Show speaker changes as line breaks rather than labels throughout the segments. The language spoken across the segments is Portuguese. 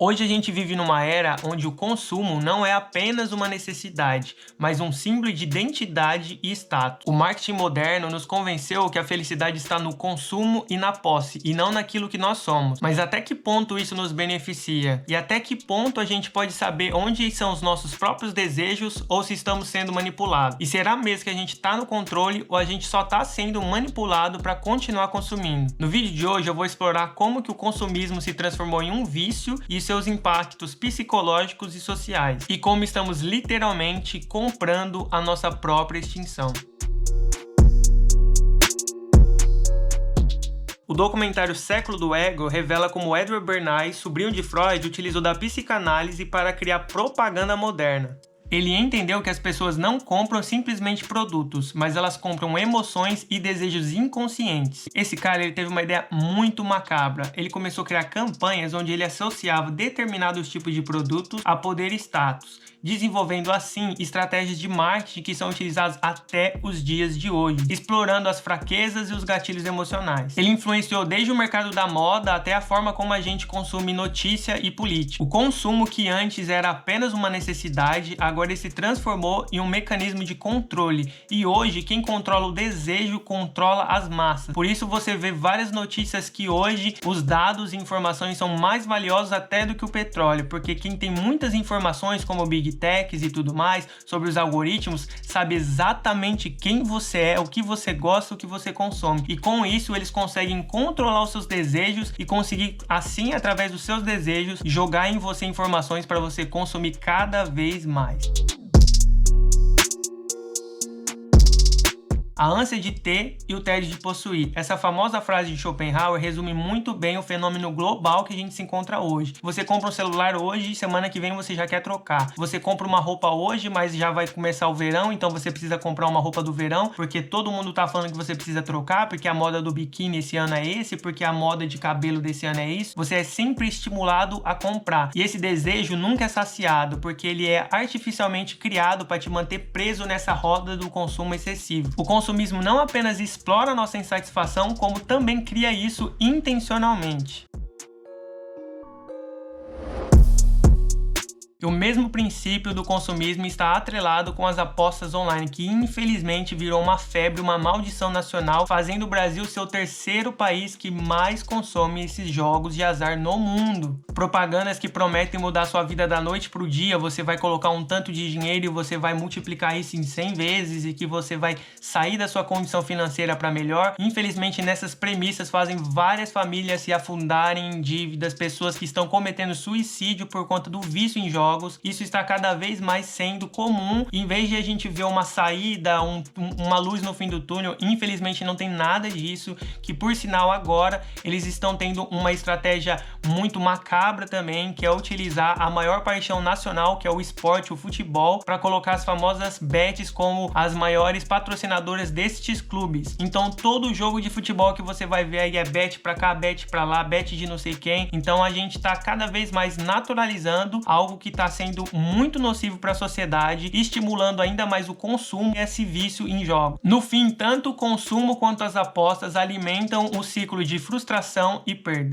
Hoje a gente vive numa era onde o consumo não é apenas uma necessidade, mas um símbolo de identidade e status. O marketing moderno nos convenceu que a felicidade está no consumo e na posse, e não naquilo que nós somos. Mas até que ponto isso nos beneficia? E até que ponto a gente pode saber onde são os nossos próprios desejos ou se estamos sendo manipulados? E será mesmo que a gente está no controle ou a gente só está sendo manipulado para continuar consumindo? No vídeo de hoje eu vou explorar como que o consumismo se transformou em um vício e seus impactos psicológicos e sociais, e como estamos literalmente comprando a nossa própria extinção. O documentário Século do Ego revela como Edward Bernays, sobrinho de Freud, utilizou da psicanálise para criar propaganda moderna. Ele entendeu que as pessoas não compram simplesmente produtos, mas elas compram emoções e desejos inconscientes. Esse cara ele teve uma ideia muito macabra. Ele começou a criar campanhas onde ele associava determinados tipos de produtos a poder e status, desenvolvendo assim estratégias de marketing que são utilizadas até os dias de hoje, explorando as fraquezas e os gatilhos emocionais. Ele influenciou desde o mercado da moda até a forma como a gente consome notícia e política. O consumo, que antes era apenas uma necessidade, agora ele se transformou em um mecanismo de controle, e hoje quem controla o desejo controla as massas. Por isso você vê várias notícias que hoje os dados e informações são mais valiosos até do que o petróleo, porque quem tem muitas informações, como o Big Techs e tudo mais, sobre os algoritmos, sabe exatamente quem você é, o que você gosta, o que você consome, e com isso eles conseguem controlar os seus desejos e conseguir assim, através dos seus desejos, jogar em você informações para você consumir cada vez mais. A ânsia de ter e o tédio de possuir. Essa famosa frase de Schopenhauer resume muito bem o fenômeno global que a gente se encontra hoje. Você compra um celular hoje, semana que vem você já quer trocar. Você compra uma roupa hoje, mas já vai começar o verão, então você precisa comprar uma roupa do verão, porque todo mundo tá falando que você precisa trocar, porque a moda do biquíni esse ano é esse, porque a moda de cabelo desse ano é isso. Você é sempre estimulado a comprar. E esse desejo nunca é saciado, porque ele é artificialmente criado para te manter preso nessa roda do consumo excessivo. O consumismo não apenas explora nossa insatisfação, como também cria isso intencionalmente. E o mesmo princípio do consumismo está atrelado com as apostas online, que infelizmente virou uma febre, uma maldição nacional, fazendo o Brasil ser o terceiro país que mais consome esses jogos de azar no mundo. Propagandas que prometem mudar sua vida da noite para o dia, você vai colocar um tanto de dinheiro e você vai multiplicar isso em 100 vezes e que você vai sair da sua condição financeira para melhor. Infelizmente, nessas premissas fazem várias famílias se afundarem em dívidas, pessoas que estão cometendo suicídio por conta do vício em jogos. Isso está cada vez mais sendo comum. Em vez de a gente ver uma saída, uma luz no fim do túnel, infelizmente não tem nada disso, que por sinal agora eles estão tendo uma estratégia muito macabra também, que é utilizar a maior paixão nacional, que é o esporte, o futebol, para colocar as famosas bets como as maiores patrocinadoras destes clubes. Então todo jogo de futebol que você vai ver aí é bet pra cá, bet pra lá, bet de não sei quem. Então a gente tá cada vez mais naturalizando algo que está sendo muito nocivo para a sociedade, estimulando ainda mais o consumo e esse vício em jogos. No fim, tanto o consumo quanto as apostas alimentam o ciclo de frustração e perda.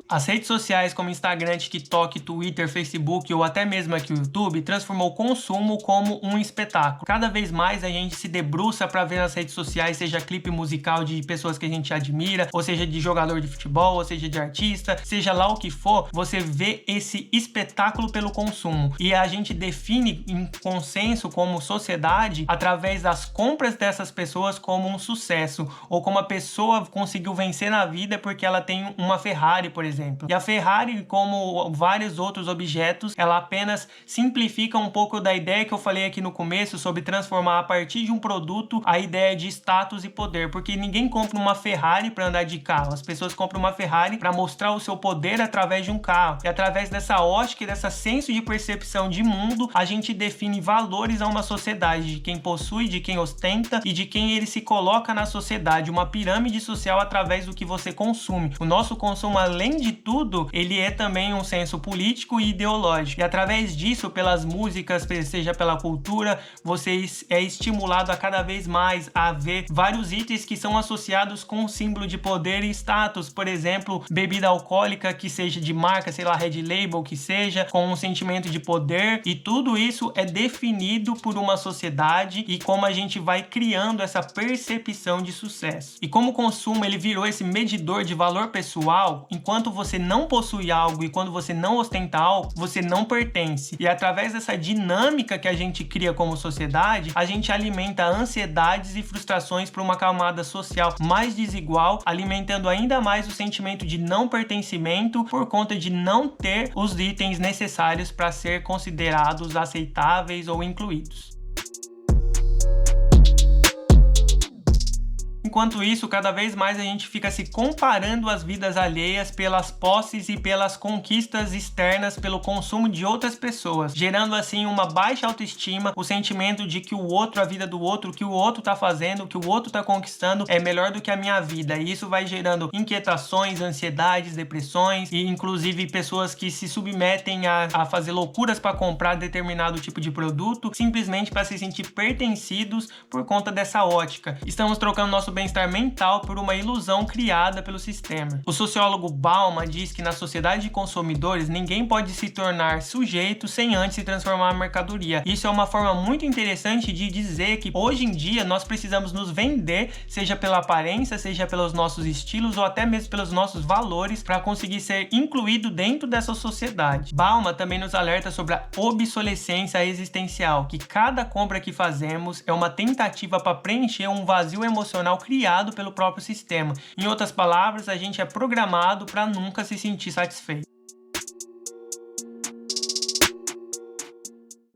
As redes sociais como Instagram, TikTok, Twitter, Facebook ou até mesmo aqui o YouTube transformou o consumo como um espetáculo. Cada vez mais a gente se debruça para ver nas redes sociais, seja clipe musical de pessoas que a gente admira, ou seja de jogador de futebol, ou seja de artista, seja lá o que for, você vê esse espetáculo pelo consumo. E a gente define em consenso como sociedade, através das compras dessas pessoas, como um sucesso, ou como a pessoa conseguiu vencer na vida porque ela tem uma Ferrari, por exemplo. E a Ferrari, como vários outros objetos, ela apenas simplifica um pouco da ideia que eu falei aqui no começo sobre transformar a partir de um produto a ideia de status e poder, porque ninguém compra uma Ferrari para andar de carro, as pessoas compram uma Ferrari para mostrar o seu poder através de um carro, e através dessa ótica e dessa senso de percepção de mundo, a gente define valores a uma sociedade, de quem possui, de quem ostenta e de quem ele se coloca na sociedade, uma pirâmide social através do que você consome. O nosso consumo, além de tudo, ele é também um senso político e ideológico. E através disso, pelas músicas, seja pela cultura, você é estimulado a cada vez mais a ver vários itens que são associados com o símbolo de poder e status. Por exemplo, bebida alcoólica que seja de marca, sei lá, Red Label, que seja, com um sentimento de poder. E tudo isso é definido por uma sociedade e como a gente vai criando essa percepção de sucesso. E como o consumo ele virou esse medidor de valor pessoal, enquanto você não possui algo e quando você não ostenta algo, você não pertence. E através dessa dinâmica que a gente cria como sociedade, a gente alimenta ansiedades e frustrações para uma camada social mais desigual, alimentando ainda mais o sentimento de não pertencimento por conta de não ter os itens necessários para ser considerados aceitáveis ou incluídos. Enquanto isso, cada vez mais a gente fica se comparando as vidas alheias pelas posses e pelas conquistas externas pelo consumo de outras pessoas, gerando assim uma baixa autoestima, o sentimento de que o outro, a vida do outro, o que o outro tá fazendo, o que o outro tá conquistando é melhor do que a minha vida. E isso vai gerando inquietações, ansiedades, depressões e inclusive pessoas que se submetem a fazer loucuras para comprar determinado tipo de produto simplesmente para se sentir pertencidos por conta dessa ótica. Estamos trocando nosso bem-estar mental por uma ilusão criada pelo sistema. O sociólogo Bauman diz que na sociedade de consumidores ninguém pode se tornar sujeito sem antes se transformar em mercadoria. Isso é uma forma muito interessante de dizer que hoje em dia nós precisamos nos vender, seja pela aparência, seja pelos nossos estilos ou até mesmo pelos nossos valores para conseguir ser incluído dentro dessa sociedade. Bauman também nos alerta sobre a obsolescência existencial, que cada compra que fazemos é uma tentativa para preencher um vazio emocional criado pelo próprio sistema. Em outras palavras, a gente é programado para nunca se sentir satisfeito.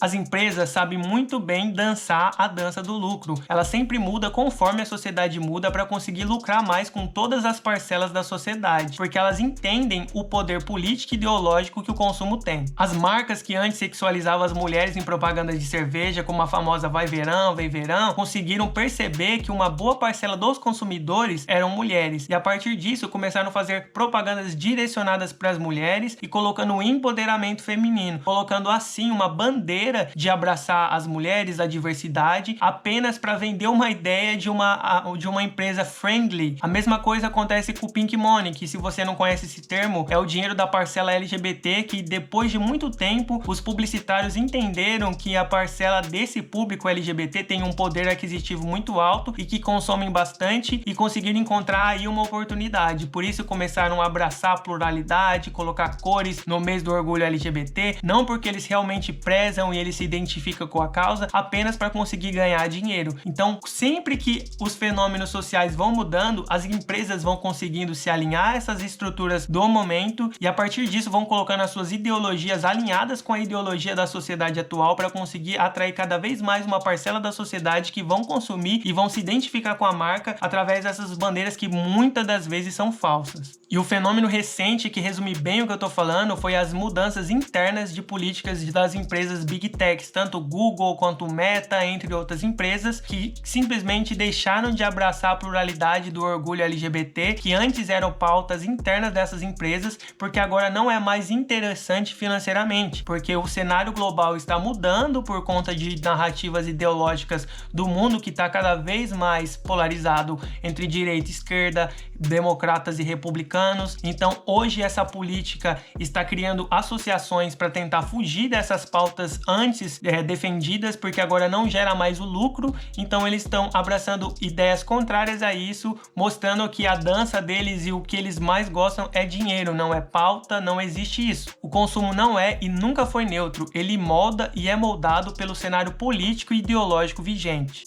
As empresas sabem muito bem dançar a dança do lucro. Ela sempre muda conforme a sociedade muda para conseguir lucrar mais com todas as parcelas da sociedade, porque elas entendem o poder político e ideológico que o consumo tem. As marcas que antes sexualizavam as mulheres em propagandas de cerveja, como a famosa Vai Verão, Vem Verão, conseguiram perceber que uma boa parcela dos consumidores eram mulheres, e a partir disso começaram a fazer propagandas direcionadas para as mulheres e colocando o empoderamento feminino, colocando assim uma bandeira de abraçar as mulheres, a diversidade, apenas para vender uma ideia de uma empresa friendly. A mesma coisa acontece com o Pink Money, que se você não conhece esse termo, é o dinheiro da parcela LGBT, que depois de muito tempo, os publicitários entenderam que a parcela desse público LGBT tem um poder aquisitivo muito alto e que consomem bastante e conseguiram encontrar aí uma oportunidade. Por isso começaram a abraçar a pluralidade, colocar cores no mês do orgulho LGBT, não porque eles realmente prezam e ele se identifica com a causa, apenas para conseguir ganhar dinheiro. Então, sempre que os fenômenos sociais vão mudando, as empresas vão conseguindo se alinhar a essas estruturas do momento e a partir disso vão colocando as suas ideologias alinhadas com a ideologia da sociedade atual para conseguir atrair cada vez mais uma parcela da sociedade que vão consumir e vão se identificar com a marca através dessas bandeiras que muitas das vezes são falsas. E o fenômeno recente que resume bem o que eu tô falando foi as mudanças internas de políticas das empresas Big Techs, tanto Google quanto Meta, entre outras empresas, que simplesmente deixaram de abraçar a pluralidade do orgulho LGBT, que antes eram pautas internas dessas empresas, porque agora não é mais interessante financeiramente, porque o cenário global está mudando por conta de narrativas ideológicas do mundo que está cada vez mais polarizado entre direita e esquerda, democratas e republicanos. Então hoje essa política está criando associações para tentar fugir dessas pautas antes defendidas, porque agora não gera mais o lucro, então eles estão abraçando ideias contrárias a isso, mostrando que a dança deles e o que eles mais gostam é dinheiro, não é pauta, não existe isso. O consumo não é e nunca foi neutro, ele molda e é moldado pelo cenário político e ideológico vigente.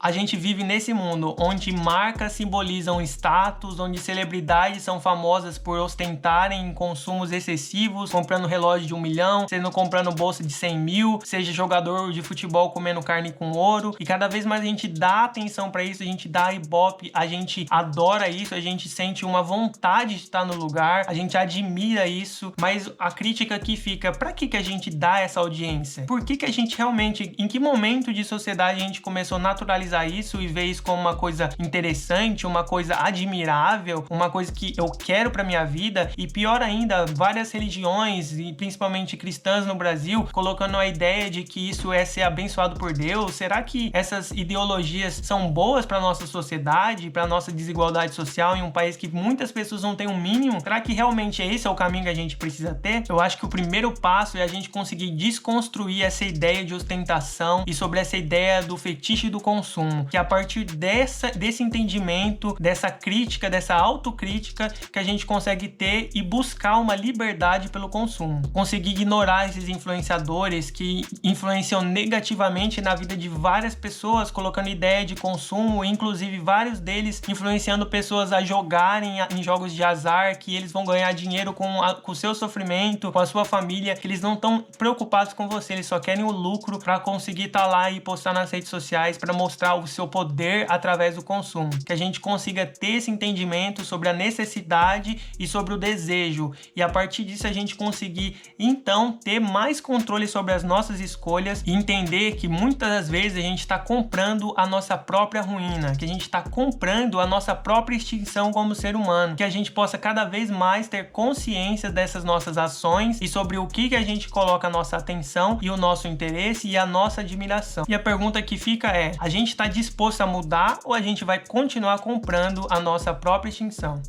A gente vive nesse mundo onde marcas simbolizam status, onde celebridades são famosas por ostentarem consumos excessivos, comprando relógio de 1 milhão, comprando bolsa de 100 mil, seja jogador de futebol comendo carne com ouro, e cada vez mais a gente dá atenção para isso, a gente dá ibope, a gente adora isso, a gente sente uma vontade de estar no lugar, a gente admira isso, mas a crítica aqui fica, para que a gente dá essa audiência? Por que a gente realmente, em que momento de sociedade a gente começou a naturalizar normalizar isso e ver isso como uma coisa interessante, uma coisa admirável, uma coisa que eu quero pra minha vida. E pior ainda, várias religiões, e principalmente cristãs no Brasil, colocando a ideia de que isso é ser abençoado por Deus. Será que essas ideologias são boas para nossa sociedade, para nossa desigualdade social em um país que muitas pessoas não têm um mínimo? Será que realmente esse é o caminho que a gente precisa ter? Eu acho que o primeiro passo é a gente conseguir desconstruir essa ideia de ostentação e sobre essa ideia do fetiche do consumo, que a partir desse entendimento, dessa crítica, dessa autocrítica, que a gente consegue ter e buscar uma liberdade pelo consumo. Conseguir ignorar esses influenciadores que influenciam negativamente na vida de várias pessoas, colocando ideia de consumo, inclusive vários deles influenciando pessoas a jogarem em jogos de azar, que eles vão ganhar dinheiro com o seu sofrimento, com a sua família, que eles não estão preocupados com você, eles só querem o lucro para conseguir estar lá e postar nas redes sociais para mostrar o seu poder através do consumo. Que a gente consiga ter esse entendimento sobre a necessidade e sobre o desejo, e a partir disso a gente conseguir então ter mais controle sobre as nossas escolhas e entender que muitas das vezes a gente está comprando a nossa própria ruína, que a gente está comprando a nossa própria extinção como ser humano, que a gente possa cada vez mais ter consciência dessas nossas ações e sobre o que a gente coloca a nossa atenção e o nosso interesse e a nossa admiração. E a pergunta que fica é: a gente está disposto a mudar ou a gente vai continuar comprando a nossa própria extinção?